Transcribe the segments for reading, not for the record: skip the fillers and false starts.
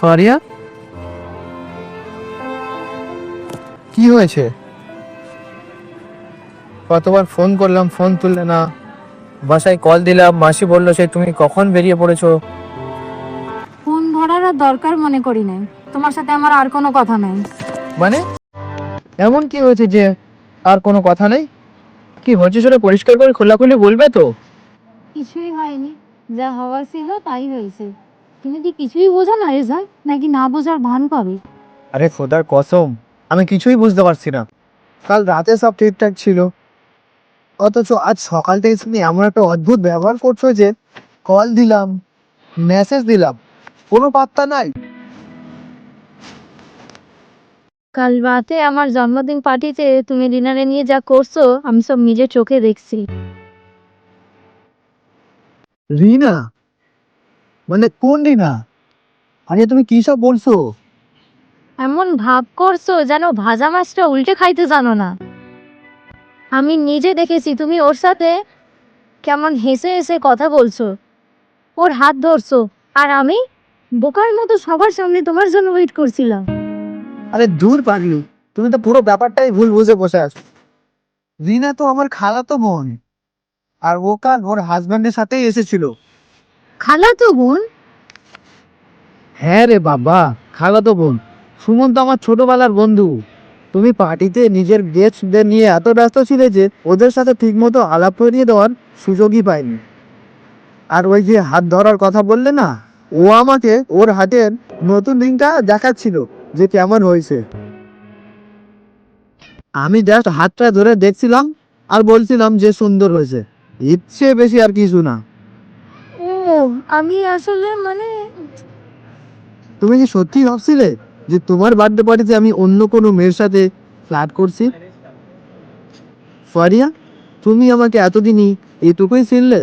ফারিয়া, কি হয়েছে? কতবার ফোন করলাম, ফোন তুললে না। বাসায় কল দিলাম, মাসি বললো সে তুমি কখন বেরিয়ে পড়েছো। ফোন ধরার আর দরকার মনে করি নাই। তোমার সাথে আমার আর কোনো কথা নাই। মানে এমন কি হয়েছে যে আর কোনো কথা নেই? কি হয়েছে সেটা পরিষ্কার করে খোলাখুলি বলবে তো? কিছুই হয়নি, যা হওয়ার ছিল তাই হয়েছে। তুমি কি কিছুই বোঝো না রেজা, নাকি না বোঝার ভান করো? আরে খোদার কসম, আমি কিছুই বুঝতে পারছি না। কাল রাতে সব ঠিকঠাক ছিল, অথচ আজ সকাল থেকে তুমি এমন একটা অদ্ভুত ব্যবহার করছো যে কল দিলাম, মেসেজ দিলাম, কোনো পাত্তা নাই। কাল রাতে আমার জন্মদিন পার্টিতে তুমি ডিনারে নিয়ে যা করছো আমি সব নিজের চোখে দেখছি। রিনা? মানে কোন রিনা? আরে তুমি কি সব বলছো? এমন ভাব করছো যেন ভাজা মাছটা উল্টে খাইতে জানো না। আমি নিজে দেখেছি তুমি ওর সাথে কেমন হেসে হেসে কথা বলছো, ওর হাত ধরছো, আর আমি বোকার মতো সবার সামনে তোমার জন্য ওয়েট করছিলাম। আরে দূর পাগলু, তুমি তো পুরো ব্যাপারটাই ভুল বুঝে বসে আছো। রিনা তো আমার খালাতো বোন, আর ও কাল ওর হাজবেন্ডের সাথেই এসেছিল। খালাতো বোন? হ্যাঁ রে বাবা, খালাতো বোন। সুমন তো আমার ছোটবেলার বন্ধু। তুমি পার্টিতে নিজের গেস্টদের নিয়ে এত ব্যস্ত ছিলে যে ওদের সাথে ঠিকমতো আলাপ করিয়ে দেওয়ার সুযোগই পাইনি। আর ওই যে হাত ধরার কথা বললে না, ও আমাকে ওর হাতের নতুন রিংটা দেখাচ্ছিল যে কেমন হয়েছে। আমি জাস্ট হাতটা ধরে দেখছিলাম আর বলছিলাম যে সুন্দর হয়েছে, ইচ্ছে বেশি আর কিছু না। ও, আমি আসলে তুমি কি সত্যি ভাবছিলে যে তোমার বার্থডে পার্টিতে আমি অন্য কোনো মেয়ের সাথে ফ্লার্ট করছি? ফারিয়া, তুমি আমাকে এতদিনই এটুকুই চিনলে?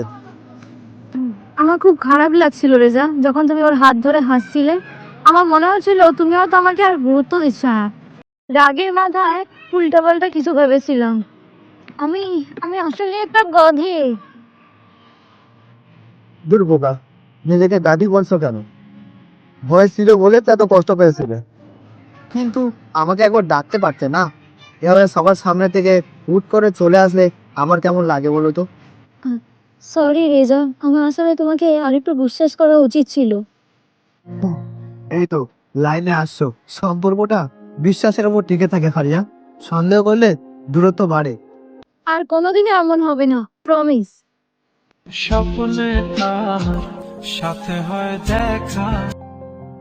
আমার খুব খারাপ লাগছিল রেজা, যখন তুমি ওর হাত ধরে হাসছিলে। আমার মনে হচ্ছিল তুমি হয়তো আমাকে আর গুরুত্ব দিচ্ছ না। রাগের মাথায় উল্টা পাল্টা কিছু ভেবেছিলাম। আমি আমি আসলে একটা গধে। দুর্বোকা, নিজেকে দাদি বলছো কেন? ভয় ছিল বলে তো এত কষ্ট পেয়েছিলে। কিন্তু আমাকে একবার ডাকতে পারতে না? এভাবে সবার সামনে থেকে হুট করে চলে আসলে আমার কেমন লাগে বলো তো? সরি রেজা, আমার আসলে তোমাকে আরেকটু বিশ্বাস করা উচিত ছিল। এই তো লাইনে আসছো। সম্পর্কটা বিশ্বাসের উপর টিকে থাকে ফারিয়া, সন্দেহ করলে দূরত্ব বাড়ে। আর কোনোদিনই এমন হবে না, প্রমিস। স্বপ্নে তার সাথে হয় দেখা,